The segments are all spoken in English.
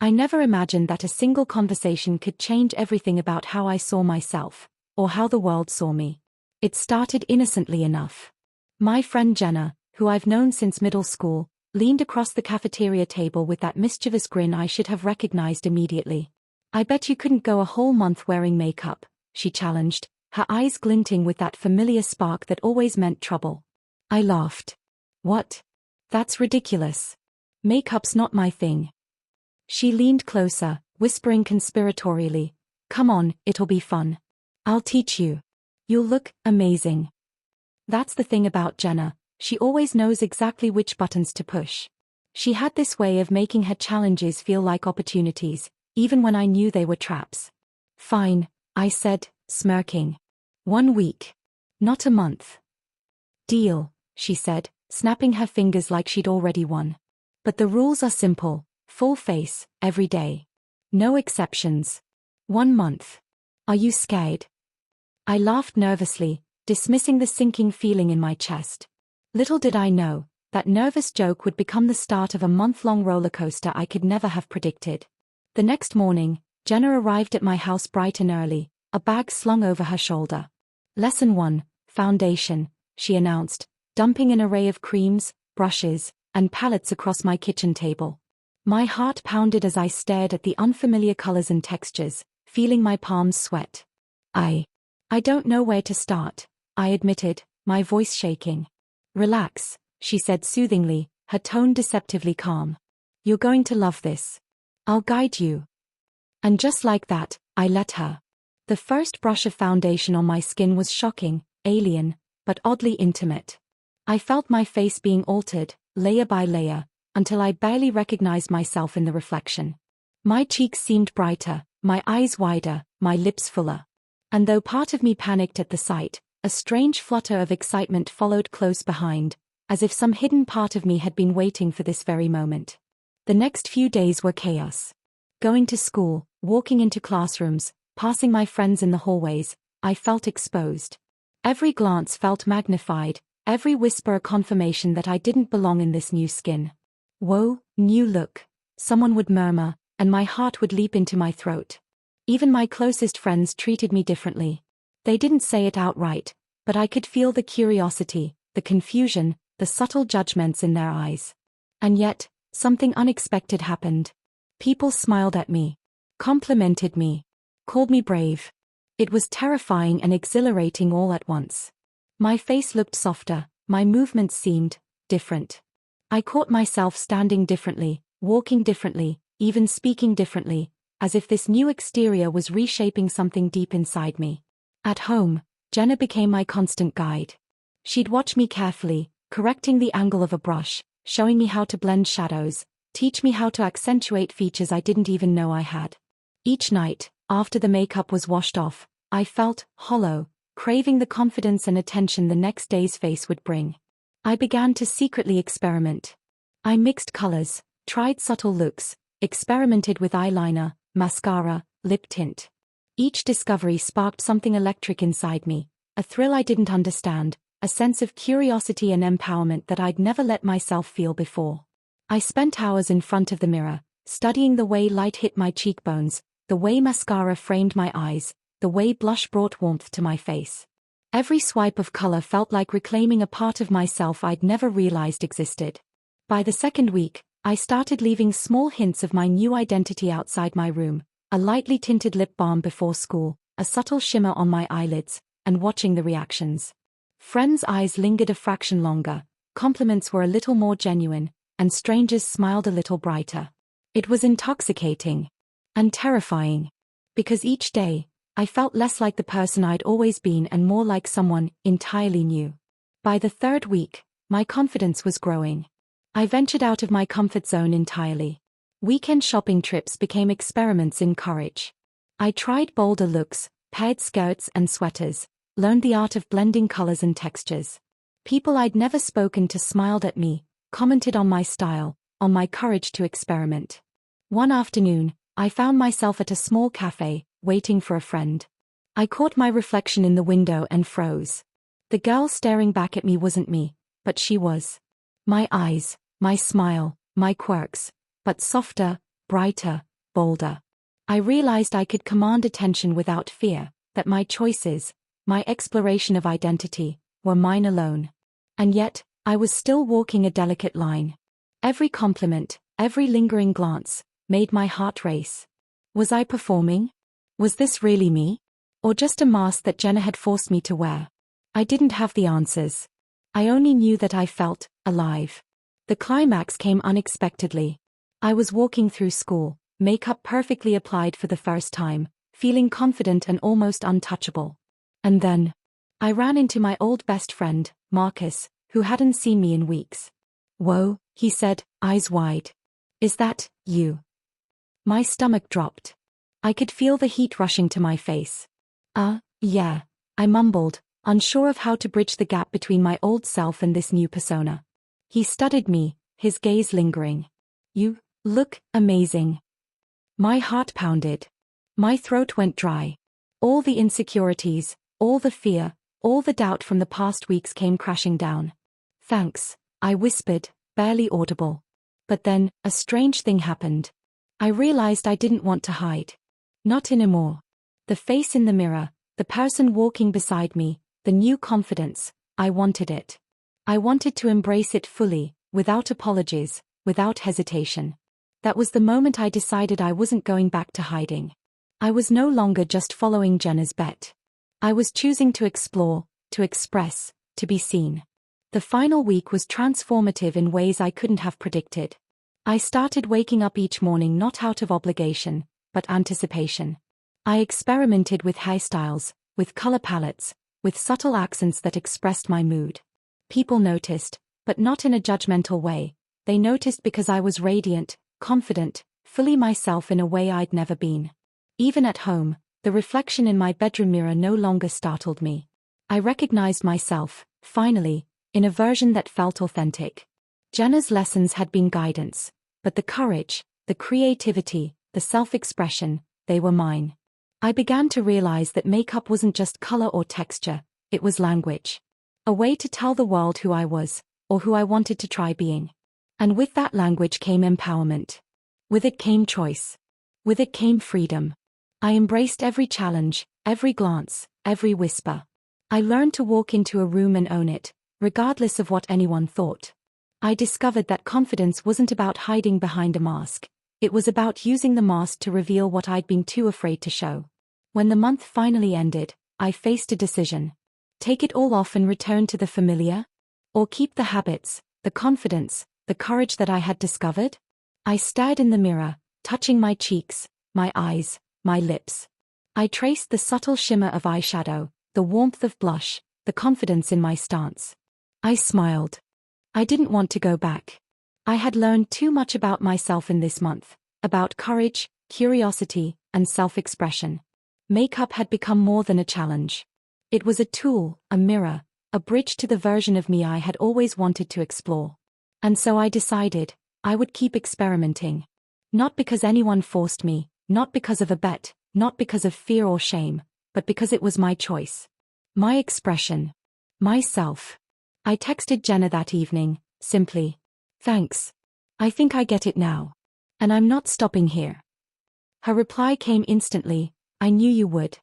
I never imagined that a single conversation could change everything about how I saw myself, or how the world saw me. It started innocently enough. My friend Jenna, who I've known since middle school, leaned across the cafeteria table with that mischievous grin I should have recognized immediately. "I bet you couldn't go a whole month wearing makeup," she challenged, her eyes glinting with that familiar spark that always meant trouble. I laughed. "What? That's ridiculous. Makeup's not my thing." She leaned closer, whispering conspiratorially, "Come on, it'll be fun. I'll teach you. You'll look amazing." That's the thing about Jenna, she always knows exactly which buttons to push. She had this way of making her challenges feel like opportunities, even when I knew they were traps. "Fine," I said, smirking. "1 week. Not a month." "Deal," she said, snapping her fingers like she'd already won. "But the rules are simple, full face, every day. No exceptions. 1 month. Are you scared?" I laughed nervously, dismissing the sinking feeling in my chest. Little did I know, that nervous joke would become the start of a month-long roller coaster I could never have predicted. The next morning, Jenna arrived at my house bright and early, a bag slung over her shoulder. "Lesson 1, Foundation," she announced, dumping an array of creams, brushes, and palettes across my kitchen table. My heart pounded as I stared at the unfamiliar colors and textures, feeling my palms sweat. I don't know where to start," I admitted, my voice shaking. "Relax," she said soothingly, her tone deceptively calm. "You're going to love this. I'll guide you." And just like that, I let her. The first brush of foundation on my skin was shocking, alien, but oddly intimate. I felt my face being altered, layer by layer, until I barely recognized myself in the reflection. My cheeks seemed brighter, my eyes wider, my lips fuller. And though part of me panicked at the sight, a strange flutter of excitement followed close behind, as if some hidden part of me had been waiting for this very moment. The next few days were chaos. Going to school, walking into classrooms, passing my friends in the hallways, I felt exposed. Every glance felt magnified, every whisper a confirmation that I didn't belong in this new skin. "Whoa, new look," someone would murmur, and my heart would leap into my throat. Even my closest friends treated me differently. They didn't say it outright, but I could feel the curiosity, the confusion, the subtle judgments in their eyes. And yet, something unexpected happened. People smiled at me, complimented me, called me brave. It was terrifying and exhilarating all at once. My face looked softer, my movements seemed different. I caught myself standing differently, walking differently, even speaking differently, as if this new exterior was reshaping something deep inside me. At home, Jenna became my constant guide. She'd watch me carefully, correcting the angle of a brush, showing me how to blend shadows, teach me how to accentuate features I didn't even know I had. Each night, after the makeup was washed off, I felt hollow, craving the confidence and attention the next day's face would bring. I began to secretly experiment. I mixed colors, tried subtle looks, experimented with eyeliner, mascara, lip tint. Each discovery sparked something electric inside me, a thrill I didn't understand, a sense of curiosity and empowerment that I'd never let myself feel before. I spent hours in front of the mirror, studying the way light hit my cheekbones, the way mascara framed my eyes, the way blush brought warmth to my face. Every swipe of color felt like reclaiming a part of myself I'd never realized existed. By the second week, I started leaving small hints of my new identity outside my room, a lightly tinted lip balm before school, a subtle shimmer on my eyelids, and watching the reactions. Friends' eyes lingered a fraction longer, compliments were a little more genuine, and strangers smiled a little brighter. It was intoxicating. And terrifying. Because each day, I felt less like the person I'd always been and more like someone entirely new. By the third week, my confidence was growing. I ventured out of my comfort zone entirely. Weekend shopping trips became experiments in courage. I tried bolder looks, paired skirts and sweaters, learned the art of blending colors and textures. People I'd never spoken to smiled at me, commented on my style, on my courage to experiment. One afternoon, I found myself at a small cafe, waiting for a friend. I caught my reflection in the window and froze. The girl staring back at me wasn't me, but she was. My eyes, my smile, my quirks, but softer, brighter, bolder. I realized I could command attention without fear, that my choices, my exploration of identity, were mine alone. And yet, I was still walking a delicate line. Every compliment, every lingering glance, made my heart race. Was I performing? Was this really me? Or just a mask that Jenna had forced me to wear? I didn't have the answers. I only knew that I felt alive. The climax came unexpectedly. I was walking through school, makeup perfectly applied for the first time, feeling confident and almost untouchable. And then, I ran into my old best friend, Marcus, who hadn't seen me in weeks. "Whoa," he said, eyes wide. "Is that you?" My stomach dropped. I could feel the heat rushing to my face. Yeah," I mumbled, unsure of how to bridge the gap between my old self and this new persona. He studied me, his gaze lingering. "You look amazing." My heart pounded. My throat went dry. All the insecurities, all the fear, all the doubt from the past weeks came crashing down. "Thanks," I whispered, barely audible. But then, a strange thing happened. I realized I didn't want to hide. Not anymore. The face in the mirror, the person walking beside me, the new confidence, I wanted it. I wanted to embrace it fully, without apologies, without hesitation. That was the moment I decided I wasn't going back to hiding. I was no longer just following Jenna's bet. I was choosing to explore, to express, to be seen. The final week was transformative in ways I couldn't have predicted. I started waking up each morning not out of obligation, but anticipation. I experimented with hairstyles, with color palettes, with subtle accents that expressed my mood. People noticed, but not in a judgmental way. They noticed because I was radiant, confident, fully myself in a way I'd never been. Even at home, the reflection in my bedroom mirror no longer startled me. I recognized myself, finally, in a version that felt authentic. Jenna's lessons had been guidance, but the courage, the creativity, the self-expression, they were mine. I began to realize that makeup wasn't just color or texture, it was language. A way to tell the world who I was, or who I wanted to try being. And with that language came empowerment. With it came choice. With it came freedom. I embraced every challenge, every glance, every whisper. I learned to walk into a room and own it, regardless of what anyone thought. I discovered that confidence wasn't about hiding behind a mask. It was about using the mask to reveal what I'd been too afraid to show. When the month finally ended, I faced a decision. Take it all off and return to the familiar? Or keep the habits, the confidence, the courage that I had discovered? I stared in the mirror, touching my cheeks, my eyes, my lips. I traced the subtle shimmer of eyeshadow, the warmth of blush, the confidence in my stance. I smiled. I didn't want to go back. I had learned too much about myself in this month, about courage, curiosity, and self-expression. Makeup had become more than a challenge. It was a tool, a mirror, a bridge to the version of me I had always wanted to explore. And so I decided, I would keep experimenting. Not because anyone forced me, not because of a bet, not because of fear or shame, but because it was my choice. My expression. Myself. I texted Jenna that evening, simply. "Thanks. I think I get it now. And I'm not stopping here." Her reply came instantly, "I knew you would.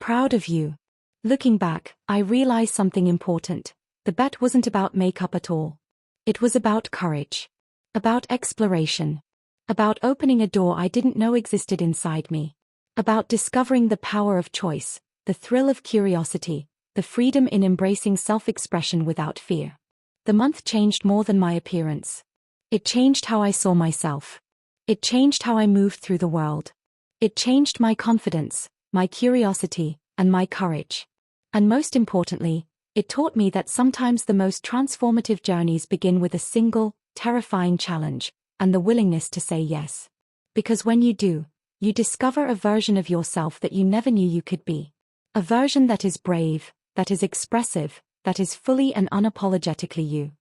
Proud of you." Looking back, I realized something important. The bet wasn't about makeup at all. It was about courage. About exploration. About opening a door I didn't know existed inside me. About discovering the power of choice, the thrill of curiosity, the freedom in embracing self-expression without fear. The month changed more than my appearance. It changed how I saw myself. It changed how I moved through the world. It changed my confidence, my curiosity, and my courage. And most importantly, it taught me that sometimes the most transformative journeys begin with a single, terrifying challenge, and the willingness to say yes. Because when you do, you discover a version of yourself that you never knew you could be. A version that is brave, that is expressive, that is fully and unapologetically you.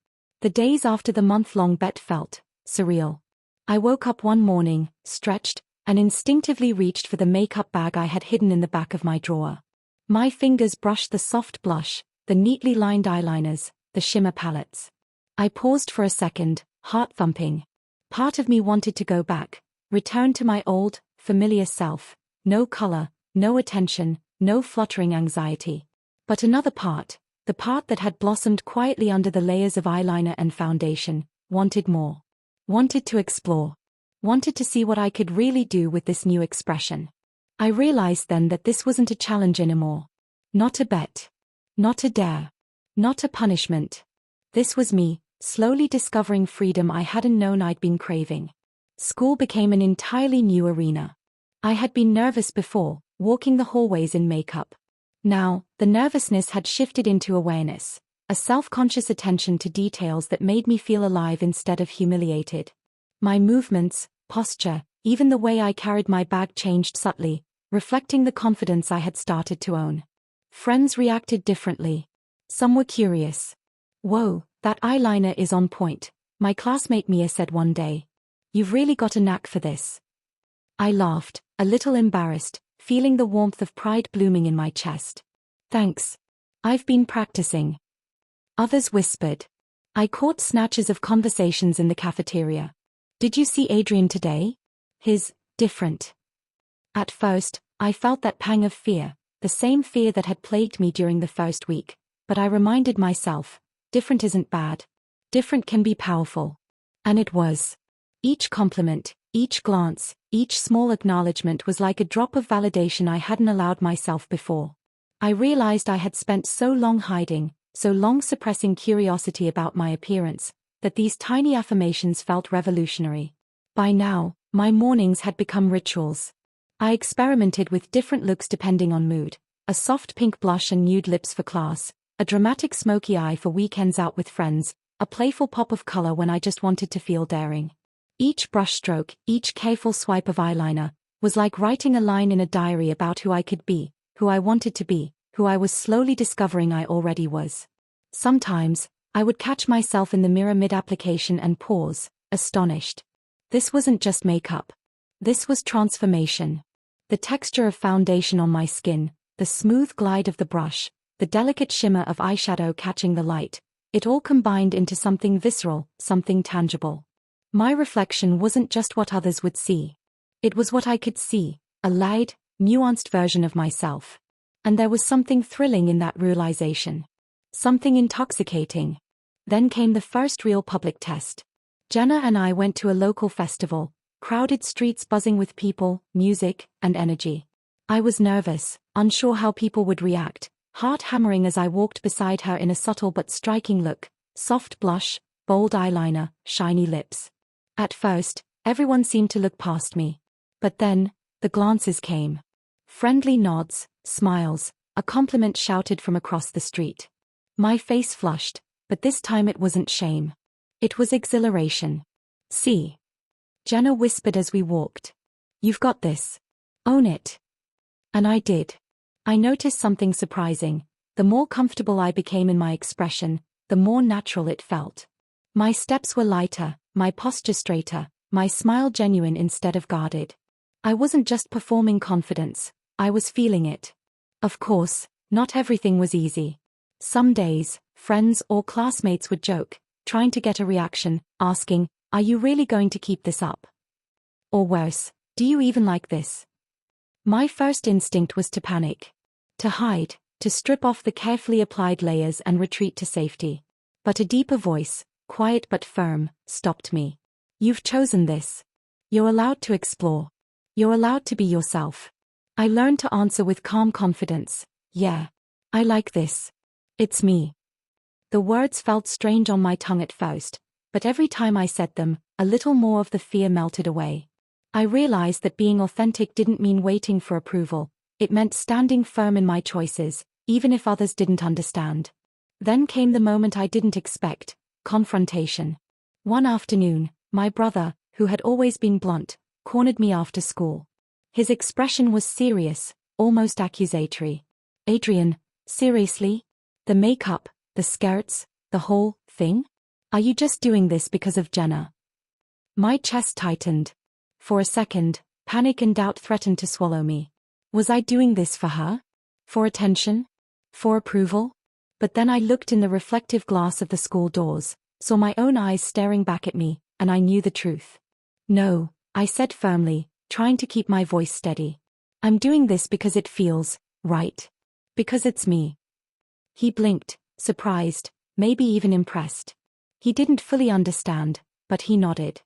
The days after the month-long bet felt surreal. I woke up one morning, stretched, and instinctively reached for the makeup bag I had hidden in the back of my drawer. My fingers brushed the soft blush, the neatly lined eyeliners, the shimmer palettes. I paused for a second, heart thumping. Part of me wanted to go back, return to my old, familiar self, no color, no attention, no fluttering anxiety. But another part, the part that had blossomed quietly under the layers of eyeliner and foundation, wanted more. Wanted to explore. Wanted to see what I could really do with this new expression. I realized then that this wasn't a challenge anymore. Not a bet. Not a dare. Not a punishment. This was me, slowly discovering freedom I hadn't known I'd been craving. School became an entirely new arena. I had been nervous before, walking the hallways in makeup. Now, the nervousness had shifted into awareness, a self-conscious attention to details that made me feel alive instead of humiliated. My movements, posture, even the way I carried my bag changed subtly, reflecting the confidence I had started to own. Friends reacted differently. Some were curious. "Whoa, that eyeliner is on point," my classmate Mia said one day. "You've really got a knack for this." I laughed, a little embarrassed, feeling the warmth of pride blooming in my chest. "Thanks. I've been practicing." Others whispered. I caught snatches of conversations in the cafeteria. "Did you see Adrian today? He's different." At first, I felt that pang of fear, the same fear that had plagued me during the first week, but I reminded myself, different isn't bad. Different can be powerful. And it was. Each compliment, each glance, each small acknowledgement was like a drop of validation I hadn't allowed myself before. I realized I had spent so long hiding, so long suppressing curiosity about my appearance, that these tiny affirmations felt revolutionary. By now, my mornings had become rituals. I experimented with different looks depending on mood, a soft pink blush and nude lips for class, a dramatic smoky eye for weekends out with friends, a playful pop of color when I just wanted to feel daring. Each brushstroke, each careful swipe of eyeliner, was like writing a line in a diary about who I could be, who I wanted to be, who I was slowly discovering I already was. Sometimes, I would catch myself in the mirror mid-application and pause, astonished. This wasn't just makeup. This was transformation. The texture of foundation on my skin, the smooth glide of the brush, the delicate shimmer of eyeshadow catching the light, it all combined into something visceral, something tangible. My reflection wasn't just what others would see. It was what I could see, a light, nuanced version of myself. And there was something thrilling in that realization. Something intoxicating. Then came the first real public test. Jenna and I went to a local festival, crowded streets buzzing with people, music, and energy. I was nervous, unsure how people would react, heart hammering as I walked beside her in a subtle but striking look, soft blush, bold eyeliner, shiny lips. At first, everyone seemed to look past me. But then, the glances came. Friendly nods, smiles, a compliment shouted from across the street. My face flushed, but this time it wasn't shame. It was exhilaration. "See," Jenna whispered as we walked. "You've got this. Own it." And I did. I noticed something surprising. The more comfortable I became in my expression, the more natural it felt. My steps were lighter, my posture straighter, my smile genuine instead of guarded. I wasn't just performing confidence, I was feeling it. Of course, not everything was easy. Some days, friends or classmates would joke, trying to get a reaction, asking, "Are you really going to keep this up?" Or worse, "Do you even like this?" My first instinct was to panic. To hide, to strip off the carefully applied layers and retreat to safety. But a deeper voice, quiet but firm, stopped me. "You've chosen this. You're allowed to explore. You're allowed to be yourself." I learned to answer with calm confidence, "Yeah. I like this. It's me." The words felt strange on my tongue at first, but every time I said them, a little more of the fear melted away. I realized that being authentic didn't mean waiting for approval, it meant standing firm in my choices, even if others didn't understand. Then came the moment I didn't expect, confrontation. One afternoon, my brother, who had always been blunt, cornered me after school. His expression was serious, almost accusatory. "Adrian, seriously? The makeup, the skirts, the whole thing? Are you just doing this because of Jenna?" My chest tightened. For a second, panic and doubt threatened to swallow me. Was I doing this for her? For attention? For approval? But then I looked in the reflective glass of the school doors, saw my own eyes staring back at me, and I knew the truth. "No," I said firmly, trying to keep my voice steady. I'm doing this because it feels right. Because it's me. He blinked, surprised, maybe even impressed. He didn't fully understand, but he nodded.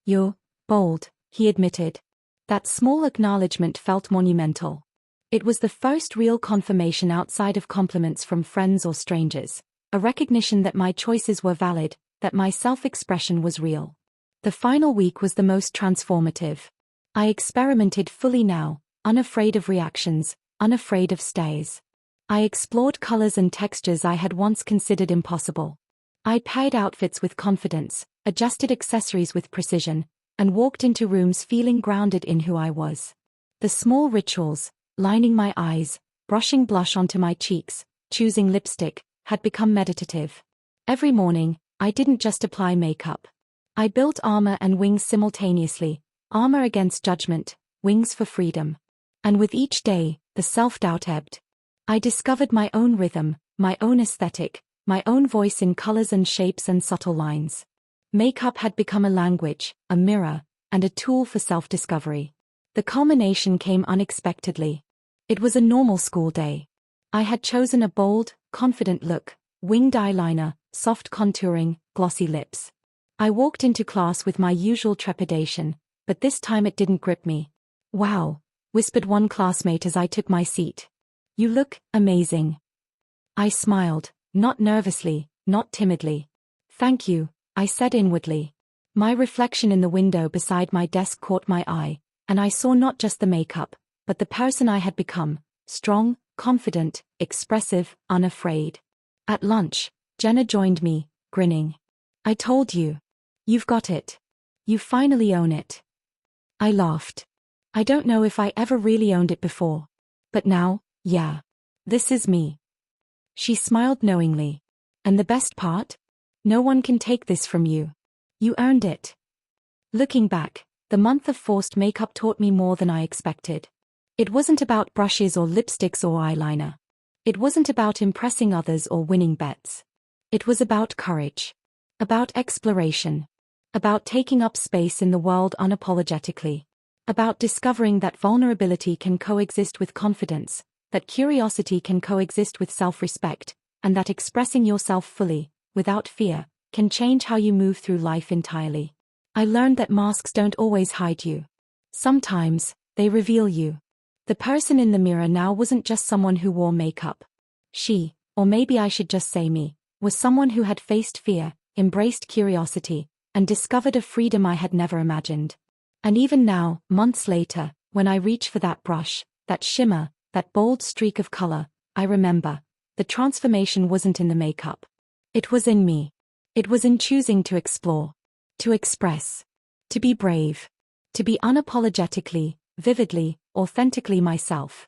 You're bold, he admitted. That small acknowledgement felt monumental. It was the first real confirmation outside of compliments from friends or strangers, a recognition that my choices were valid, that my self-expression was real. The final week was the most transformative. I experimented fully now, unafraid of reactions, unafraid of stares. I explored colors and textures I had once considered impossible. I paired outfits with confidence, adjusted accessories with precision, and walked into rooms feeling grounded in who I was. The small rituals, lining my eyes, brushing blush onto my cheeks, choosing lipstick, had become meditative. Every morning, I didn't just apply makeup. I built armor and wings simultaneously, armor against judgment, wings for freedom. And with each day, the self-doubt ebbed. I discovered my own rhythm, my own aesthetic, my own voice in colors and shapes and subtle lines. Makeup had become a language, a mirror, and a tool for self-discovery. The culmination came unexpectedly. It was a normal school day. I had chosen a bold, confident look, winged eyeliner, soft contouring, glossy lips. I walked into class with my usual trepidation, but this time it didn't grip me. Wow, whispered one classmate as I took my seat. You look amazing. I smiled, not nervously, not timidly. Thank you, I said inwardly. My reflection in the window beside my desk caught my eye, and I saw not just the makeup, but the person I had become, strong, confident, expressive, unafraid. At lunch, Jenna joined me, grinning. I told you. You've got it. You finally own it. I laughed. I don't know if I ever really owned it before. But now, yeah. This is me. She smiled knowingly. And the best part? No one can take this from you. You earned it. Looking back, the month of forced makeup taught me more than I expected. It wasn't about brushes or lipsticks or eyeliner. It wasn't about impressing others or winning bets. It was about courage. About exploration. About taking up space in the world unapologetically. About discovering that vulnerability can coexist with confidence, that curiosity can coexist with self-respect, and that expressing yourself fully, without fear, can change how you move through life entirely. I learned that masks don't always hide you. Sometimes, they reveal you. The person in the mirror now wasn't just someone who wore makeup. She, or maybe I should just say me, was someone who had faced fear, embraced curiosity, and discovered a freedom I had never imagined. And even now, months later, when I reach for that brush, that shimmer, that bold streak of color, I remember, the transformation wasn't in the makeup. It was in me. It was in choosing to explore, to express, to be brave, to be unapologetically, vividly, authentically myself.